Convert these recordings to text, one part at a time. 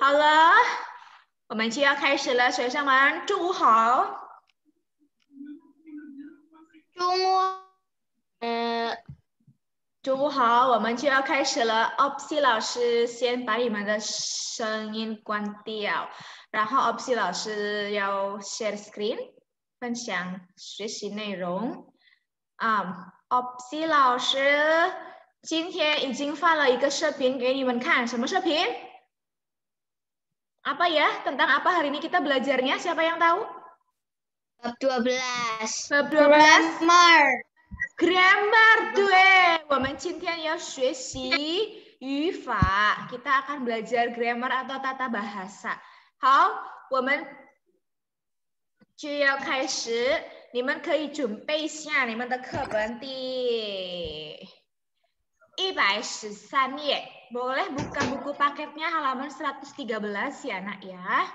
好了，我们就要开始了，学生们，中午好。中午好，我们就要开始了。Opsi 老师先把你们的声音关掉，然后 Opsi 老师要 share screen 分享学习内容。Opsi 老师今天已经发了一个视频给你们看，什么视频？Apa ya? Tentang apa hari ini kita belajarnya? Siapa yang tahu? Bab 12. Bab 12. Grammar. 对，我们今天要学习语法，kita akan belajar grammar atau tata bahasa。好，我们就要开始，你们可以准备一下你们的课本第113页。Boleh buka buku paketnya halaman 113 ya, Nak ya.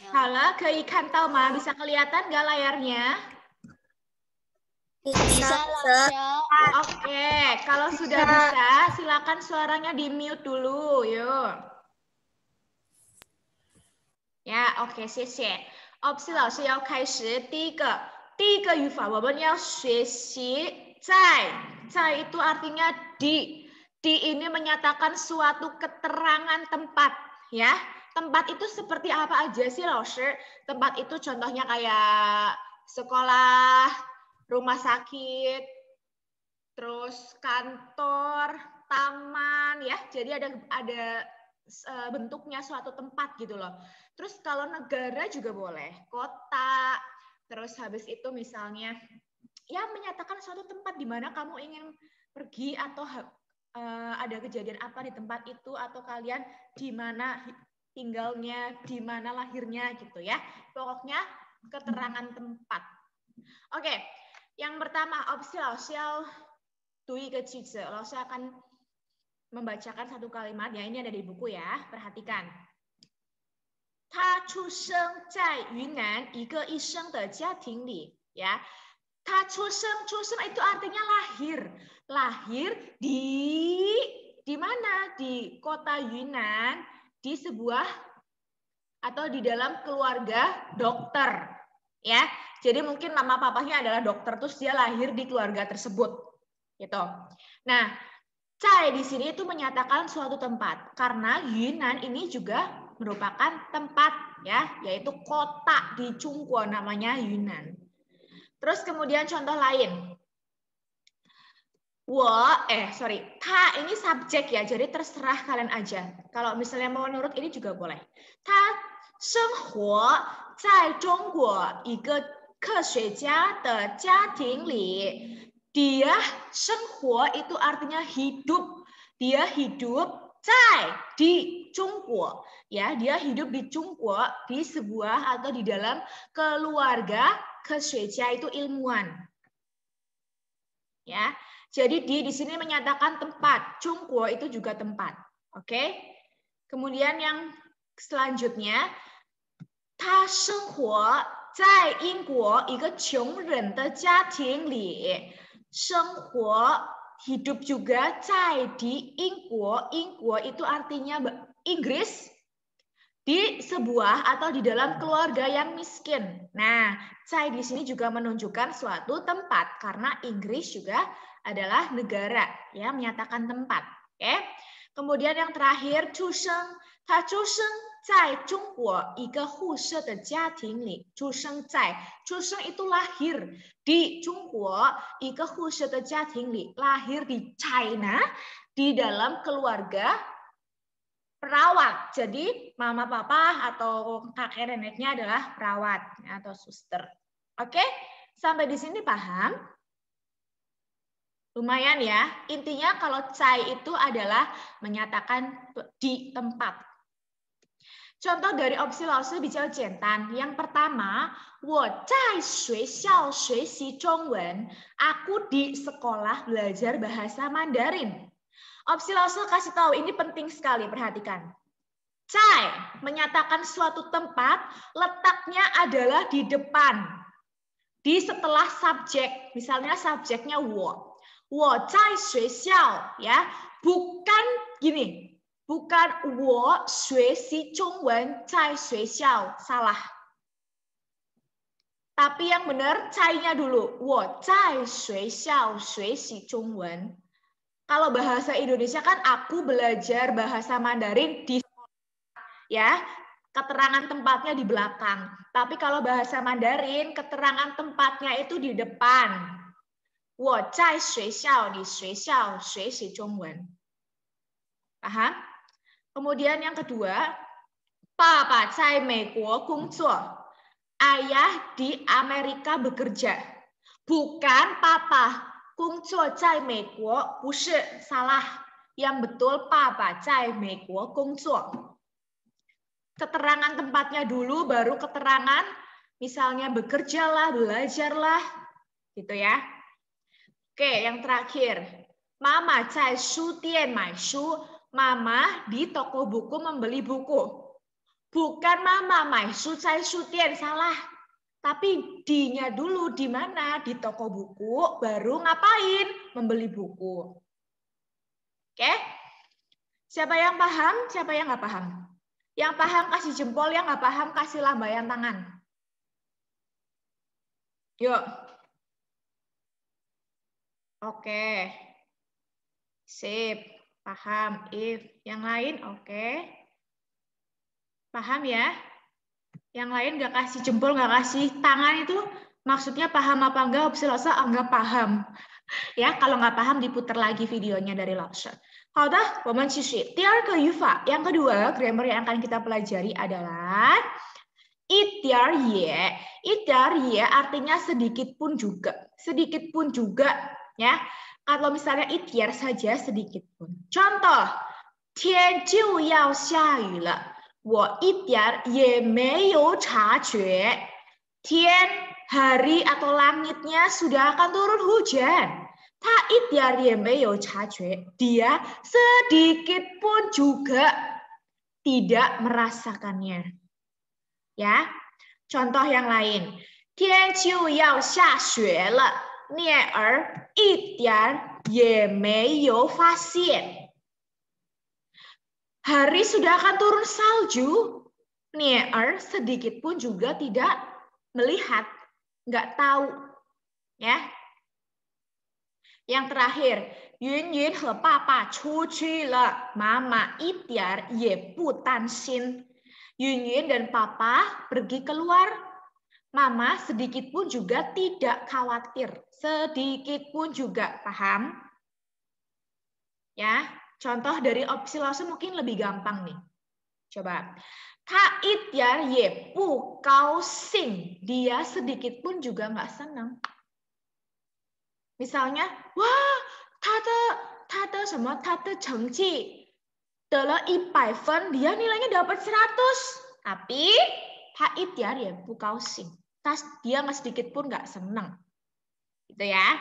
好了，可以看到吗？ Bisa kelihatan nggak layarnya? Bisa. Oke, kalau sudah bisa, silakan suaranya di mute dulu, yuk. Ya, oke, 谢谢。Opsi 老师要开始第一个语法，我们要学习在itu artinya di ini menyatakan suatu keterangan tempat, ya. Tempat itu seperti apa aja sih, Lausher? Tempat itu contohnya kayak sekolah, rumah sakit, terus kantor, taman, ya. Jadi ada bentuknya suatu tempat gitu loh. Terus kalau negara juga boleh, kota. Terus habis itu misalnya ya menyatakan suatu tempat di mana kamu ingin pergi atau ada kejadian apa di tempat itu atau kalian di mana tinggalnya, di mana lahirnya gitu ya. Pokoknya keterangan tempat. Oke, yang pertama opsi Lausel Dui ke Cice. Lausel akan membacakan satu kalimat ya, ini ada di buku ya, perhatikan. Ta chuseng zai Yunnan一个医生的家庭里 ya. Ta chuseng itu artinya lahir. Lahir di mana? Di kota Yunnan, di sebuah atau di dalam keluarga dokter ya. Jadi mungkin mama papanya adalah dokter, terus dia lahir di keluarga tersebut gitu. Nah, Cai di sini itu menyatakan suatu tempat karena Yunnan ini juga merupakan tempat ya, yaitu kota di Chungguo namanya Yunnan. Terus kemudian contoh lain. Ta ini subjek ya, jadi terserah kalian aja. Kalau misalnya mau nurut ini juga boleh. Ta 生活在中国一个科学家的家庭里。Dia 生活 itu artinya hidup. Dia hidup di Chungguo. Ya, dia hidup di Chungguo, di sebuah atau di dalam keluarga keshueja itu ilmuwan. Ya. Jadi di sini menyatakan tempat. Chungguo itu juga tempat. Oke? Kemudian yang selanjutnya 他生活在英国一个穷人的家庭里。生活 hidup juga di Inggris. Inggris itu artinya Inggris di sebuah atau di dalam keluarga yang miskin. Nah, cai di sini juga menunjukkan suatu tempat karena Inggris juga adalah negara ya, menyatakan tempat. Oke. Kemudian yang terakhir 出生 他出生在中国一个户舍的家庭里，出生itu lahir di Chungguo, 一个户舍的家庭里 lahir di China di dalam keluarga perawat. Jadi mama papa atau kakek neneknya adalah perawat atau suster. Oke, sampai di sini paham? Lumayan ya. Intinya kalau cai itu adalah menyatakan di tempat. Contoh dari opsi Lausher bicara Jentan. Yang pertama, 我在学校学习中文. Aku di sekolah belajar bahasa Mandarin. Opsi Lausher kasih tahu, ini penting sekali, perhatikan. Cai menyatakan suatu tempat, letaknya adalah di depan. Di setelah subjek. Misalnya subjeknya 我在学校 ya. bukan gini. Bukan 我学习中文在学校, salah. Tapi yang benar cai-nya dulu. 我在学校学习中文. Kalau bahasa Indonesia kan aku belajar bahasa Mandarin di sekolah, ya. Keterangan tempatnya di belakang. Tapi kalau bahasa Mandarin, keterangan tempatnya itu di depan. 我在学校里学校学习中文. Paham? Kemudian yang kedua, 爸爸在美国工作. Ayah di Amerika bekerja. Bukan papa. 工作在美国不是, salah. Yang betul 爸爸在美国工作. Keterangan tempatnya dulu, baru keterangan misalnya bekerjalah, belajarlah, gitu ya. Oke, yang terakhir. Mama 在书店买书. Mama di toko buku membeli buku. Bukan mama 买书在书店, salah. Tapi di-nya dulu di mana? Di toko buku, baru ngapain? Membeli buku. Oke? Siapa yang paham? Siapa yang nggak paham? Yang paham kasih jempol, yang nggak paham kasih lambaian tangan. Yuk. Oke. Sip. Paham. If. Yang lain oke. Paham ya? Yang lain nggak kasih jempol, nggak kasih tangan itu maksudnya paham apa enggak? Opsi Laoshi anggap paham. Ya, kalau nggak paham diputar lagi videonya dari Laoshi. 好的，我们继续。第二个语法, yang kedua grammar yang akan kita pelajari adalah 一点也. 一点也 artinya sedikit pun juga. Sedikit pun juga, ya. Kalau misalnya 一点 saja sedikit pun. Contoh, 天就要下雨了. 我一点也没有察觉. 天 hari atau langitnya sudah akan turun hujan. 他一点也没有察觉. Dia sedikit pun juga tidak merasakannya. Ya, contoh yang lain. 天就要下雪了. 聂儿一点也没有发现. Hari sudah akan turun salju. 聂儿 sedikit pun juga tidak melihat, nggak tahu. Ya. Yang terakhir, 云云和爸爸出去了. Mama 一点也不担心. Yun dan papa pergi keluar. Mama sedikit pun juga tidak khawatir. Sedikit pun juga, paham? Ya, contoh dari opsi Laoshi mungkin lebih gampang nih. Coba. 他一点也不高兴. Dia sedikit pun juga nggak senang. Misalnya, wah, 他的什么？他的成绩得了100分, dia nilainya dapat 100. Tapi 他一点也不高兴. Dia nggak sedikit pun nggak senang. Gitu ya.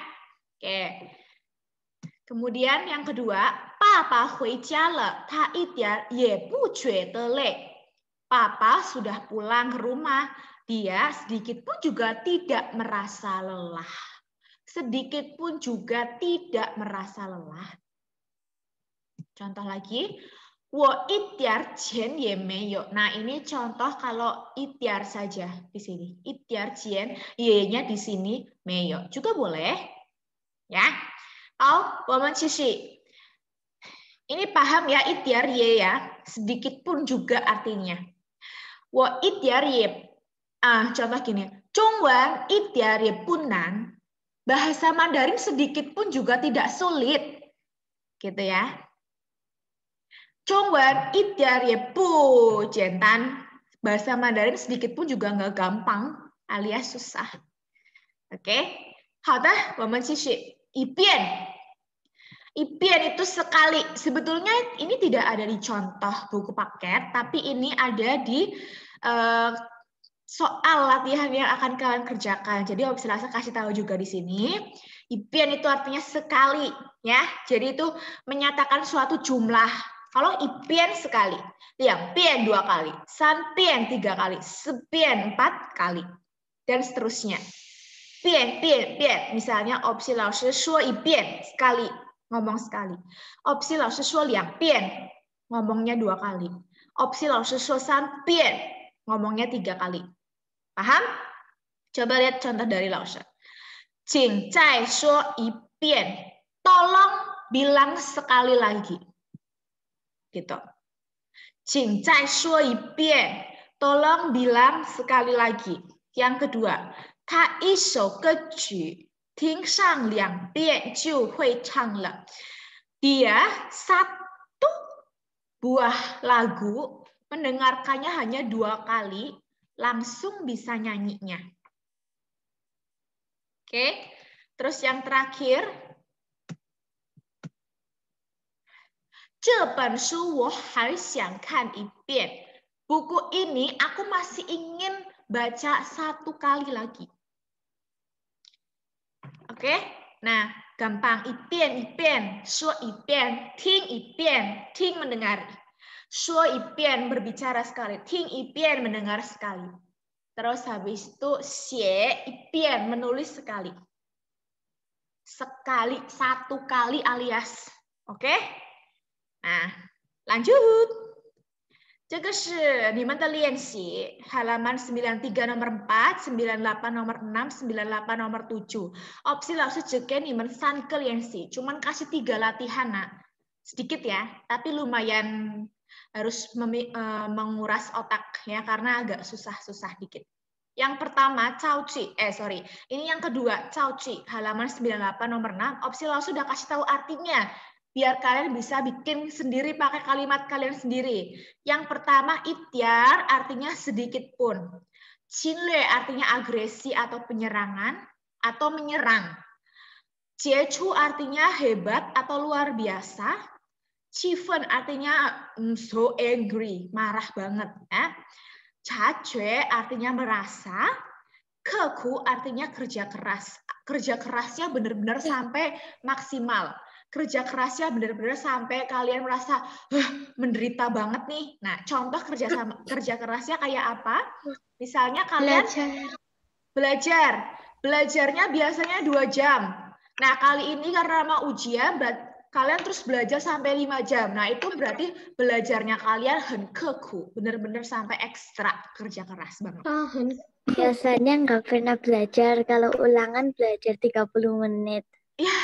Oke. Kemudian yang kedua, 爸爸回家了, 他一点也不觉得累. Papa sudah pulang ke rumah, dia sedikit pun juga tidak merasa lelah. Sedikit pun juga tidak merasa lelah. Contoh lagi, 我一点钱也没有. Nah, ini contoh kalau 一点 saja di sini. 一点钱, ye-nya di sini, 没有. Juga boleh. Ya. 好，我们继续. Ini paham ya, 一点 ye ya. Sedikit pun juga artinya. 我一点也, contoh gini. 中文一点也不难. Bahasa Mandarin sedikit pun juga tidak sulit. Gitu ya. 中文一点也不简单. Bahasa Mandarin sedikit pun juga nggak gampang alias susah. Oke. 好的，我们继续。一遍. 一遍 itu sekali. Sebetulnya ini tidak ada di contoh buku paket, tapi ini ada di soal latihan yang akan kalian kerjakan. Jadi opsi Laoshi kasih tahu juga di sini. 一遍 itu artinya sekali, ya. Jadi itu menyatakan suatu jumlah. Kalau 一遍 sekali, 2遍 2 kali, 3遍 3 kali, 4遍 4 kali, dan seterusnya. 遍遍遍 misalnya opsi Laoshi 说一遍 sekali, ngomong sekali. Opsi 老师说2遍, ngomongnya 2 kali. Opsi 老师说3遍, ngomongnya 3 kali. Paham? Coba lihat contoh dari 老师. 请再说一遍, tolong bilang sekali lagi. Gitu. 请再说一遍, tolong bilang sekali lagi. Yang kedua, 他一首歌曲听上2遍就会唱了. Dia satu buah lagu mendengarkannya hanya 2 kali, langsung bisa nyanyinya. Oke, terus yang terakhir, 这本书我还想看一遍. Buku ini aku masih ingin baca 1 kali lagi. Oke, nah gampang. 一遍一遍, 说一遍, 听一遍, 听 mendengar. 说一遍 berbicara sekali, 听一遍 mendengar sekali. Terus habis itu 写一遍 menulis sekali. Sekali, 1 kali alias. Oke? Nah, lanjut. 这个是你们的练习 halaman 93 nomor 4, 98 nomor 6, 98 nomor 7. Opsi 老师只给你们3个练习, cuman kasih 3 latihan, nak. Sedikit ya, tapi lumayan harus menguras otak ya karena agak susah-susah dikit. Yang pertama, ini yang kedua, 造句 halaman 98 nomor 6. Opsi 老师 sudah kasih tahu artinya. Biar kalian bisa bikin sendiri pakai kalimat kalian sendiri. Yang pertama, ityar artinya sedikit pun. Cinle artinya agresi atau penyerangan atau menyerang. Jechu artinya hebat atau luar biasa. Chifen artinya so angry, marah banget. Ya. Cacue artinya merasa. Keku artinya kerja keras. Kerja kerasnya benar-benar sampai maksimal. Kerja kerasnya benar-benar sampai kalian merasa menderita banget nih. Nah, contoh kerja kerasnya kayak apa? Misalnya kalian belajarnya biasanya 2 jam. Nah, kali ini karena mau ujian, kalian terus belajar sampai 5 jam. Nah, itu berarti belajarnya kalian henkeku, benar-benar sampai ekstra kerja keras banget. Biasanya nggak pernah belajar, kalau ulangan belajar 30 menit. Ya.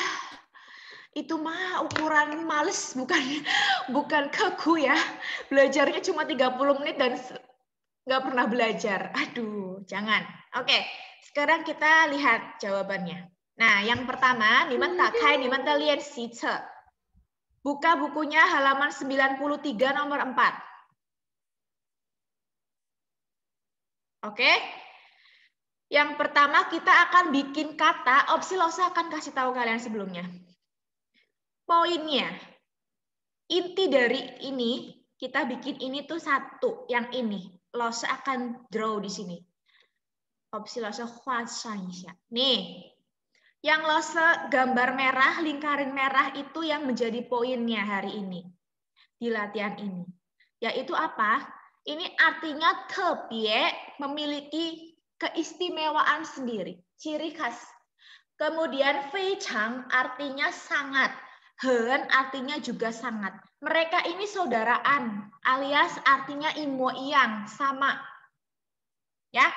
Itu mah ukuran males, bukan keku ya. Belajarnya cuma 30 menit dan nggak pernah belajar. Aduh, jangan. Oke, sekarang kita lihat jawabannya. Nah, yang pertama, niman takai, niman talian sice. Buka bukunya halaman 93 nomor 4. Oke. Yang pertama kita akan bikin kata, opsi Losa akan kasih tahu kalian sebelumnya. Poinnya, inti dari ini, kita bikin ini tuh 1, yang ini. Losa akan draw di sini. Opsi Losa huasanya. Nih, yang Losa gambar merah, lingkaran merah itu yang menjadi poinnya hari ini. Di latihan ini. Yaitu apa? Ini artinya tebie, memiliki keistimewaan sendiri. Ciri khas. Kemudian feichang artinya sangat. Hen artinya juga sangat. Mereka ini saudaraan, alias artinya imo iyang, sama. Ya,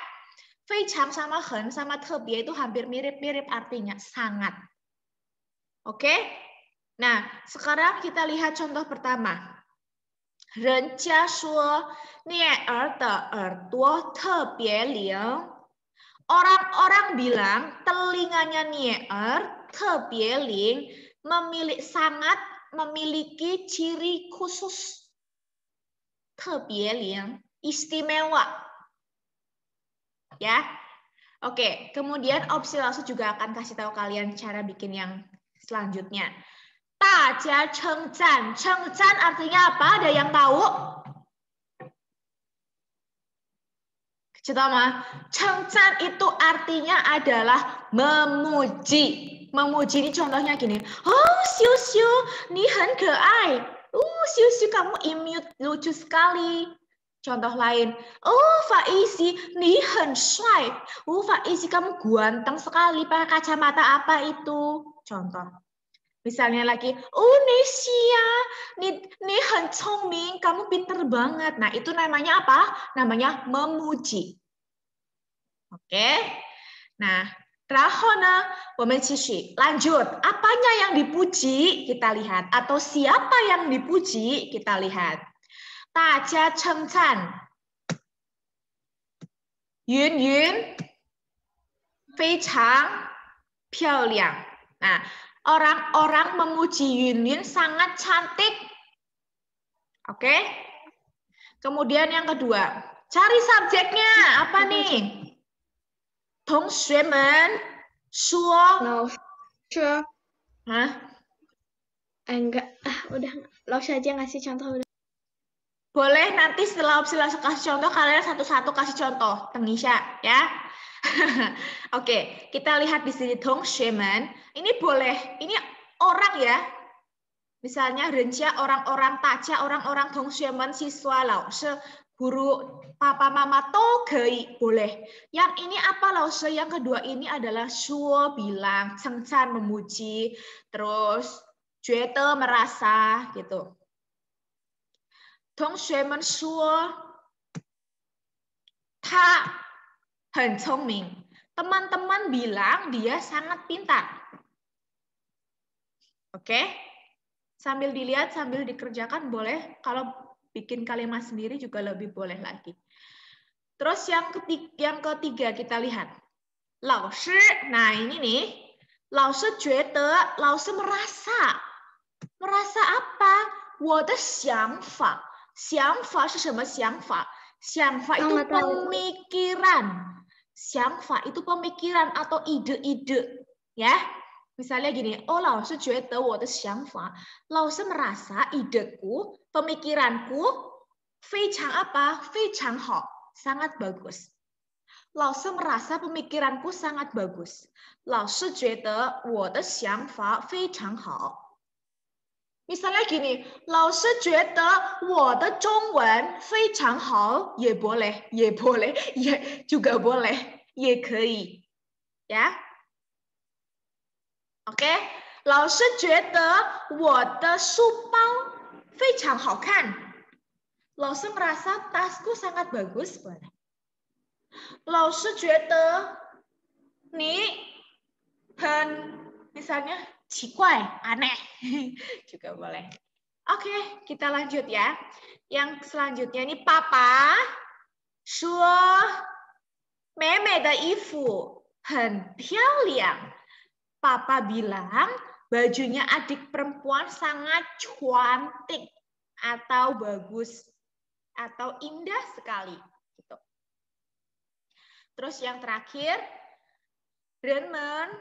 feichang sama hen sama tebie itu hampir mirip-mirip artinya, sangat. Oke? Nah, sekarang kita lihat contoh pertama. Renjia shuo nie er de erduo tebie liang. Orang-orang bilang telinganya nie er tebie ling. Sangat memiliki ciri khusus. Tebieling, istimewa. Ya. Oke, kemudian opsi langsung juga akan kasih tahu kalian cara bikin yang selanjutnya. Daja chengzan. Chengzan artinya apa? Ada yang tahu? Coba, chengzan itu artinya adalah memuji. Memuji ini contohnya gini. Oh, Xiu Xiu, ni hen keai. Xiu Xiu, kamu imut, lucu sekali. Contoh lain. Oh, Faizi, ni hen shuai. Faizi, kamu ganteng sekali. Pakai kacamata apa itu? Contoh. Misalnya lagi, oh Nesia, ni很聪明, kamu pinter banget. Nah, itu namanya apa? Namanya memuji. Oke. Nah, 然后呢，我们继续 lanjut. Apanya yang dipuji? Kita lihat. Atau siapa yang dipuji? Kita lihat. 大家称赞云云非常漂亮. Nah, orang-orang memuji Yun sangat cantik. Oke. Kemudian yang kedua, cari subjeknya. Apa nih? 同学们说 老师 Hah? enggak udah langsung aja ngasih contoh udah. Boleh nanti setelah opsi langsung kasih contoh, kalian satu-satu kasih contoh. Tengisha, ya. Oke, kita lihat di sini Shemen. Ini boleh, ini orang ya. Misalnya Renjia orang-orang Taja, orang-orang Shemen, siswa Laoshi, guru, papa mama Togei, boleh. Yang ini apa Laoshi? Yang kedua ini adalah Shuo bilang, Cengcan memuji, terus Juete merasa gitu. 同学们说他很聪明. Teman-teman bilang dia sangat pintar. Oke? Sambil dilihat, sambil dikerjakan boleh. Kalau bikin kalimat sendiri juga lebih boleh lagi. Terus yang ketiga kita lihat. 老师, nah ini nih. 老师觉得, 老师merasa. Merasa apa? 我的想法. 想法是什么想法? 想法 itu pemikiran. 想法 itu pemikiran atau ide-ide. Ya. Misalnya gini, oh 老师觉得我的想法, 老师 merasa ideku, pemikiranku 非常apa? 非常好, sangat bagus. 老师 merasa pemikiranku sangat bagus. 老师觉得我的想法非常好. Misalnya gini, 老师觉得我的中文非常好,也 boleh, 也 boleh, 也 juga boleh, 也可以, ya. Oke, 老师觉得我的书包非常好看. 老师 merasa tasku sangat bagus, boleh. 老师觉得你很 misalnya 奇怪, aneh, juga boleh. Oke, kita lanjut ya. Yang selanjutnya ini Papa 说美美的衣服很漂亮. Papa bilang bajunya adik perempuan sangat cantik atau bagus atau indah sekali. Gitu. Terus yang terakhir, Renmen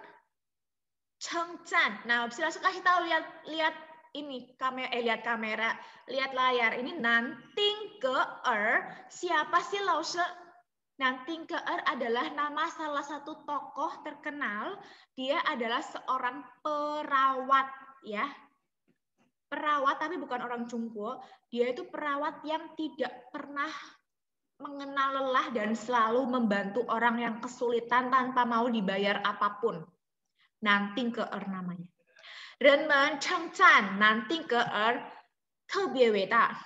Chengcan. Nah, langsung kasih tahu lihat ini lihat kamera, lihat layar. Ini Nanting Ke-er. Siapa sih Lause? Nanting Ke-er adalah nama salah satu tokoh terkenal. Dia adalah seorang perawat, ya. Perawat tapi bukan orang Jungko. Dia itu perawat yang tidak pernah mengenal lelah dan selalu membantu orang yang kesulitan tanpa mau dibayar apapun. Nanting Ke-er namanya. Renmen Chengcan, Nanting Ke-er, 特别伟大.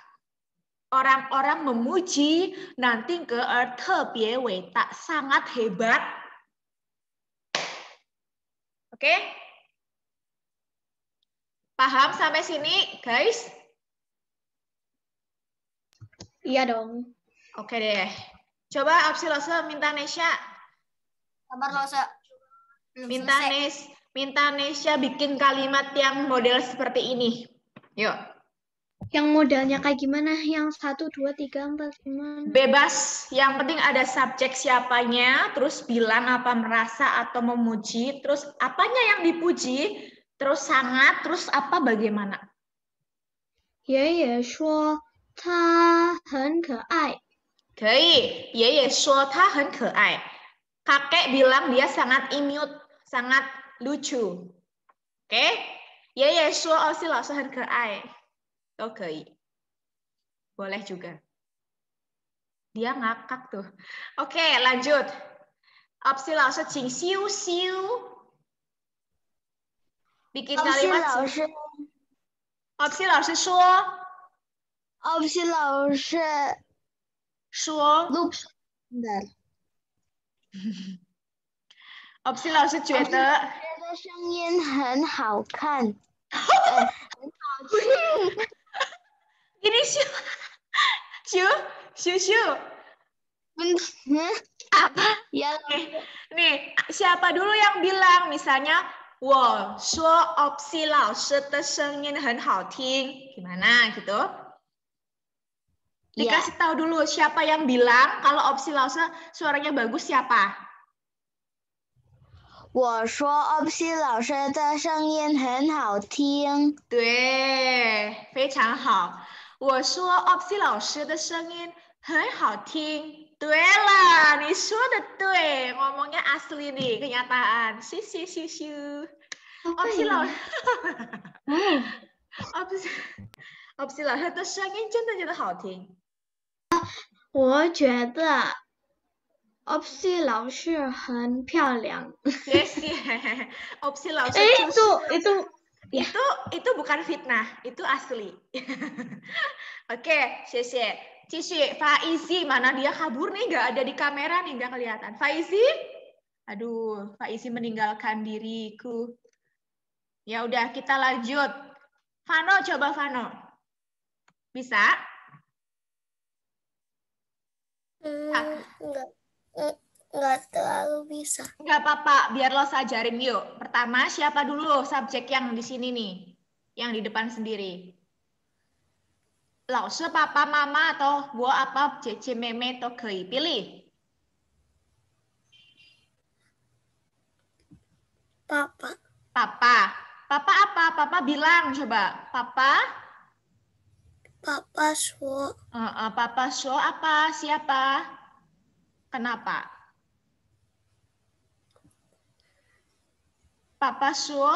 Orang-orang memuji Nanting Ke-er 特别伟大, sangat hebat. Oke? Paham sampai sini, guys? Iya dong. Oke deh. Coba opsi Lose minta Nesya. Sabar Lose. Minta Nesya bikin kalimat yang model seperti ini. Yuk. Yang modelnya kayak gimana? Yang 1, 2, 3, 4, 5. Bebas. Yang penting ada subjek siapanya, terus bilang apa merasa atau memuji, terus apanya yang dipuji, terus sangat, terus apa bagaimana. 爷爷说他很可爱. 可以. 爷爷说他很可爱. Kakek bilang dia sangat imut, sangat lucu. Oke? 爷爷说哦是老师很可爱. 都可以. Boleh juga. Dia ngakak tuh. Oke, lanjut. Opsi 老师请羞羞. Bikin 老师， kalimat 老师， opsi 老师说老师，说 bentar. opsi 老师觉得这个声音很好看，很好听。 ini Syu. Apa? Ya, Nih, siapa dulu yang bilang? Misalnya, 我说 opsi 老师的声音很好听. Gimana gitu? Dikasih tahu dulu siapa yang bilang kalau opsi 老师 suaranya bagus siapa? 我说 opsi 老师的声音很好听。对，非常好。我说 opsi 老师的声音很好听。对了，你说的对，ngomongnya asli nih, kenyataan. Siu. Opsi 老师，opsi 老师的声音真的好听。我觉得 opsi 老师很漂亮。谢谢，opsi 老师 itu bukan fitnah, itu asli. Oke, 谢谢。继续，Faizi mana dia kabur nih, nggak ada di kamera nih, nggak kelihatan. Faizi, aduh, Faizi meninggalkan diriku. Ya udah, kita lanjut. Vano, coba Vano. Bisa? Enggak terlalu bisa. Nggak apa-apa, biar lo ajarin yuk. Pertama, siapa dulu subjek yang di sini nih? Yang di depan sendiri. 老师, papa, mama, atau 我 apa, 姐姐, meme, 都可以. Pilih. Papa. Papa. Papa apa? Papa bilang, coba. Papa? Papa so. Papa so apa? Siapa? Kenapa? Papa so?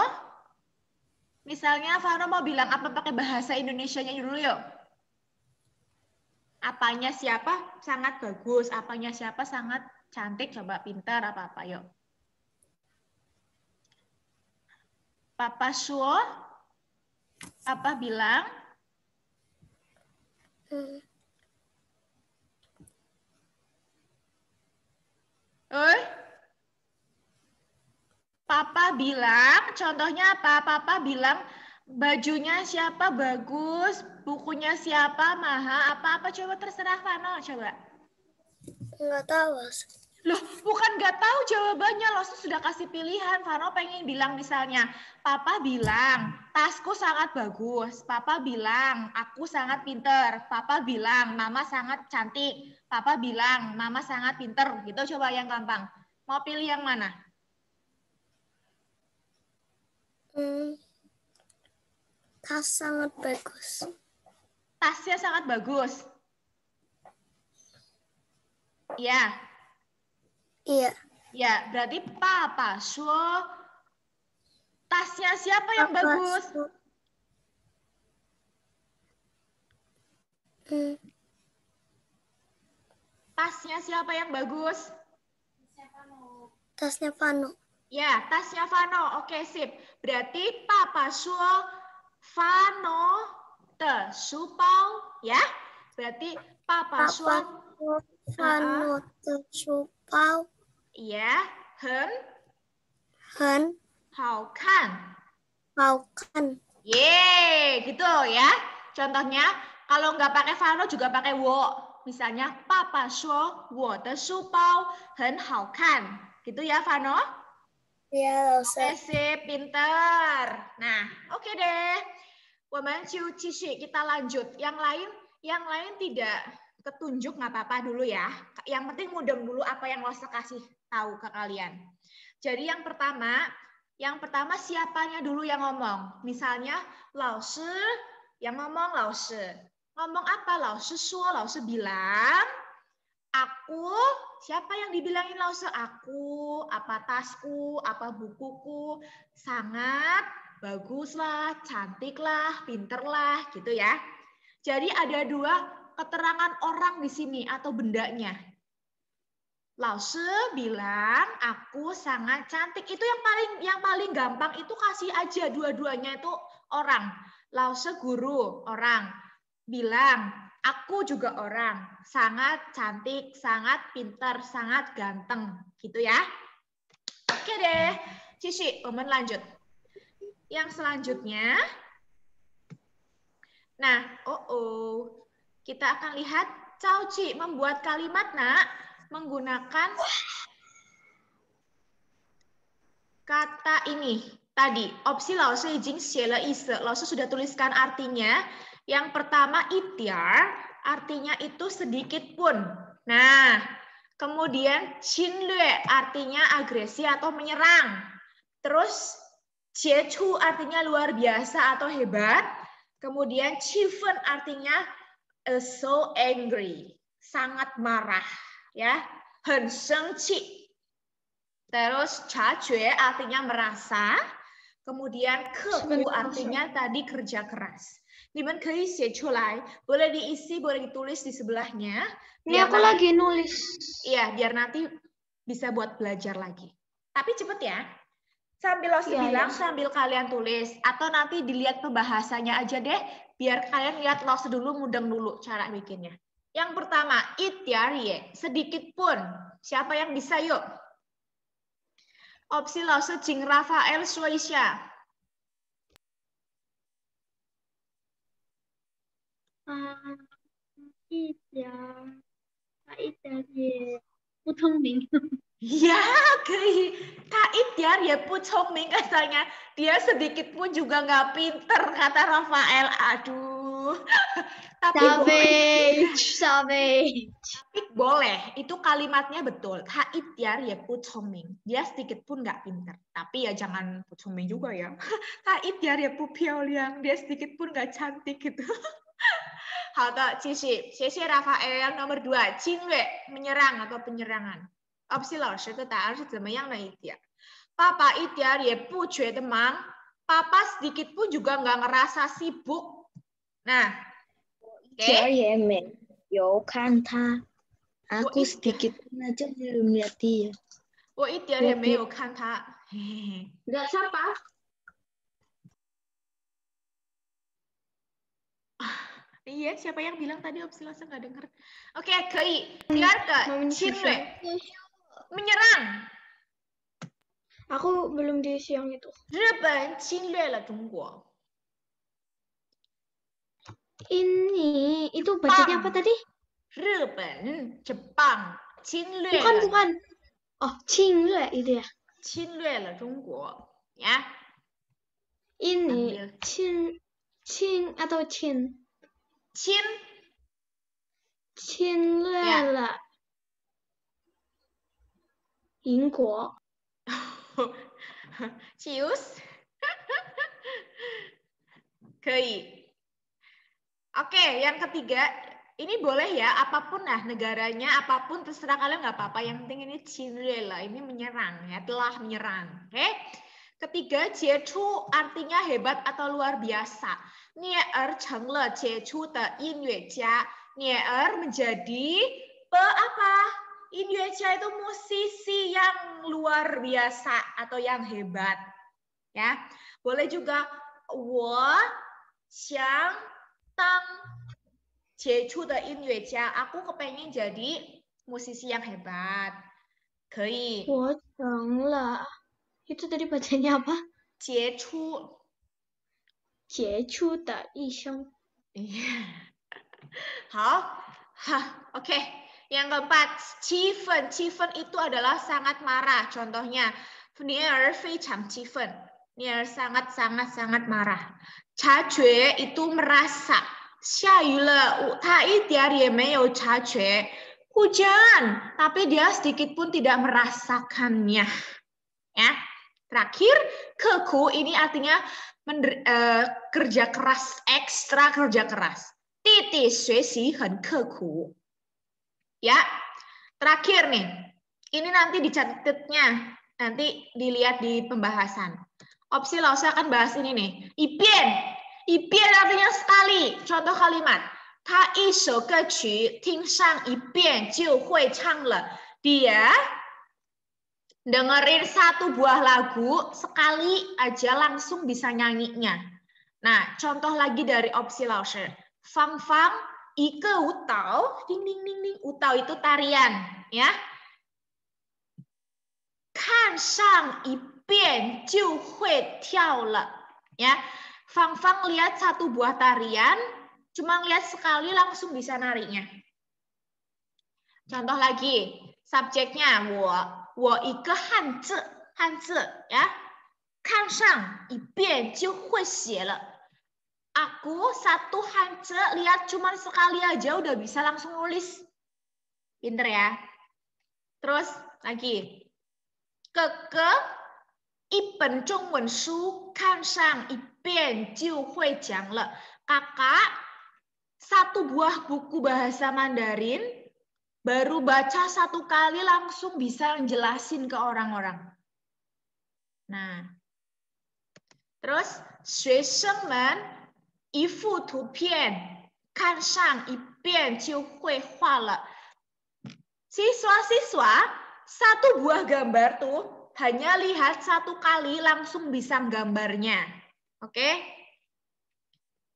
Misalnya Fano mau bilang apa pakai bahasa Indonesianya dulu yuk. Apanya siapa sangat bagus, apanya siapa sangat cantik, coba pintar apa-apa yuk. Papa suo, apa bilang? Papa bilang, contohnya apa? Papa bilang bajunya siapa bagus, bukunya siapa mahal, apa-apa coba terserah Fano, coba. Enggak tahu. Loh, bukan nggak tahu jawabannya, lo sudah kasih pilihan. Fano pengen bilang misalnya, Papa bilang tasku sangat bagus, Papa bilang aku sangat pinter, Papa bilang Mama sangat cantik, Papa bilang Mama sangat pinter, gitu coba yang gampang. Mau pilih yang mana? Tas sangat bagus. Tasnya sangat bagus. Ya. Iya. Ya, berarti Papa suo. Tasnya siapa yang bagus? Tasnya siapa yang bagus? Tasnya Vano. Ya, tasnya Vano. Oke, sip. Berarti Papa suo Vano de supau, ya. Berarti Papa suo Vano de supau. Iya, Hen hao kan. Yeay, gitu ya. Contohnya, kalau nggak pakai Vano juga pakai wo. Misalnya, Papa suo wo de supau hen hao kan. Gitu ya, Vano? Iya, Oke, sip, pinter. Nah, oke deh. Kita lanjut. Yang lain tidak ketunjuk nggak apa-apa dulu ya. Yang penting mudeng dulu apa yang Lose kasih tahu ke kalian. Jadi yang pertama siapanya dulu yang ngomong. Misalnya Lause yang ngomong Lause. Ngomong apa? Lause suo, Lause bilang. Aku, siapa yang dibilangin Lause? Aku, apa tasku, apa bukuku, sangat baguslah, cantiklah, pinterlah, gitu ya. Jadi ada dua keterangan orang di sini atau bendanya. Lao Shi bilang aku sangat cantik. Itu yang paling gampang itu kasih aja dua-duanya itu orang. Lao Shi guru orang bilang aku juga orang, sangat cantik, sangat pintar, sangat ganteng, gitu ya. Oke deh, Cici, Omen lanjut. Yang selanjutnya, nah, kita akan lihat Cao Ci membuat kalimat nak menggunakan kata ini tadi. Opsi Lao Shi izin xie le ise. Lao Shi sudah tuliskan artinya. Yang pertama itiar, artinya itu sedikit pun. Nah, kemudian qin lue artinya agresi atau menyerang. Terus jie chu artinya luar biasa atau hebat. Kemudian qifen artinya so angry, sangat marah, ya. Hen shengqi. Terus cajue artinya merasa. Kemudian keku artinya tadi kerja keras. Dimen kei xie culai, boleh diisi, boleh ditulis di sebelahnya. Ini aku lagi nulis. Iya, biar nanti bisa buat belajar lagi. Tapi cepet ya. Sambil Lo bilang, sambil kalian tulis. Atau nanti dilihat pembahasannya aja deh, biar kalian lihat Lo dulu, mudeng dulu cara bikinnya. Yang pertama, itiarie, sedikit pun. Siapa yang bisa yuk? Opsi Lo Jing Rafael Suisha. Ya, ya Pucongming katanya. Dia sedikit pun juga nggak pinter, kata Rafael. Aduh. Tapi Savage. Tapi boleh, itu kalimatnya betul. Ya Pucongming. Dia sedikit pun nggak pinter. Tapi ya jangan Pucongming juga ya. ya Pupiaoliang. Dia sedikit pun nggak cantik gitu. 好的，继续，谢谢 Rafael. Nomor 2, Qinglue, menyerang atau penyerangan. Opsi 老师的答案是怎么样的一点？爸爸一点也不觉得忙，Papa sedikit pun juga nggak ngerasa sibuk. Nah, Aku sedikit pun aja belum lihat dia. 我一点也没有看他。Nggak siapa? Iya, siapa yang bilang tadi opsi langsung nggak dengar? Oke, kei. Qinglue. Menyerang. Aku belum diisi yang itu. Riben Qinglue le Zhongguo. Ini, itu bacanya apa tadi? Riben, Jepang. Qinglue. Bukan. Oh, Qinglue itu ya. Qinglue le Zhongguo. Ya. Ini, Qin atau Qin? Qin le Yingguo. Cius. Kei. Oke, yang ketiga, ini boleh ya, apapun lah negaranya, apapun terserah kalian nggak apa-apa. Yang penting ini Qinglue lah, ini menyerang ya, telah menyerang. Oke. Ketiga, jiechu artinya hebat atau luar biasa. Nier cheng le jiechu de yingyue jia. Nier menjadi apa? Yingyue jia itu musisi yang luar biasa atau yang hebat. Ya, boleh juga wo xiang tang jiechu de yingyue jia. Aku kepengen jadi musisi yang hebat. Kei. Wo cheng le. Itu tadi bacanya apa? Jiechu. Jiechu de yisheng. Iya. Oke. Yang keempat, Qifen. Qifen itu adalah sangat marah. Contohnya, Nier feichang qifen. Nier sangat marah. Cajue itu merasa. Xiayu le, ta idiar ye mei cajue. Hujan, tapi dia sedikit pun tidak merasakannya. Ya. Terakhir, keku ini artinya kerja keras, ekstra kerja keras. Titi xuexi hen keku. Ya, terakhir nih. Ini nanti dicatatnya, nanti dilihat di pembahasan. Opsi Lao Shi akan bahas ini nih. Ipian. Ipian artinya sekali. Contoh kalimat. Ta yi shou ge qu ting shang ipian jiu hui chang le. Dia dengerin satu buah lagu, sekali aja langsung bisa nyanyinya. Nah, contoh lagi dari opsi Laoshi. Fang Fang, ike utao, ding ding ding ding, utao itu tarian, ya. Kan shang yi bian jiu hui tiao le. Ya. Fang Fang lihat satu buah tarian, cuma lihat sekali langsung bisa narinya. Contoh lagi, subjeknya wo ike hanzi, ya. Kan shang yi bian jiu hui xie le. Aku satu hanzi lihat cuma sekali aja udah bisa langsung nulis. Pinter ya. Terus lagi. 哥哥一本中文书看上一遍就会讲了. Kakak satu buah buku bahasa Mandarin baru baca satu kali langsung bisa jelasin ke orang-orang. Nah, terus 学生们一幅图片看上一遍就会画了. Siswa-siswa satu buah gambar tuh hanya lihat satu kali langsung bisa gambarnya. Oke?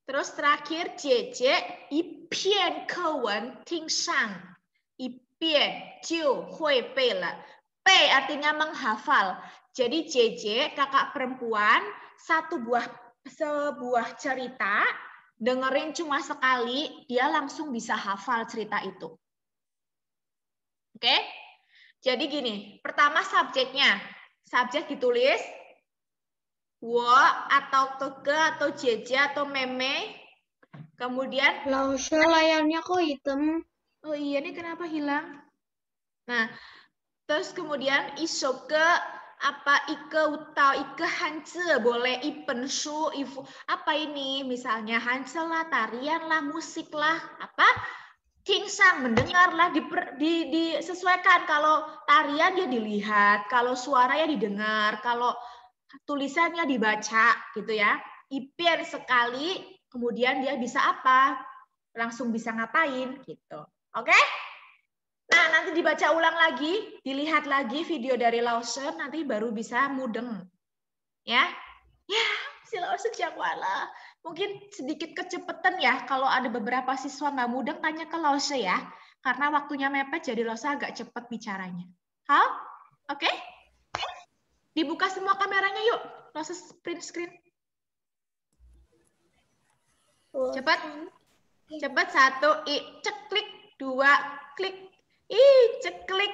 Terus terakhir Jeje一篇课文听上一遍就会背了. Pei artinya menghafal. Jadi Jeje kakak perempuan sebuah cerita dengerin cuma sekali dia langsung bisa hafal cerita itu. Oke? Jadi gini, pertama subjeknya. Subjek ditulis wo atau keke atau jeje atau meme. Kemudian Laoshi layarnya kok hitam. oh iya nih kenapa hilang? Nah, terus kemudian isoke apa ike utau ike hanzi boleh ipen shu ifu apa ini misalnya hanzi lah, tarian lah, musik lah, apa? Kingsang mendengarlah disesuaikan. Kalau tarian ya dilihat, kalau suara ya didengar, kalau tulisannya dibaca gitu ya. Ipian sekali, kemudian dia bisa apa? Langsung bisa ngapain gitu. Oke? Nah, nanti dibaca ulang lagi, dilihat lagi video dari Lawson, nanti baru bisa mudeng. Ya? Ya, si Lawson jagolah. Mungkin sedikit kecepatan ya, kalau ada beberapa siswa nggak mudeng, tanya ke Lause ya. Karena waktunya mepet, jadi Lause agak cepat bicaranya. Hal? Oke? Dibuka semua kameranya yuk. Lause print screen. Cepat. Cepat, 1, ceklik. 2, klik. Ceklik.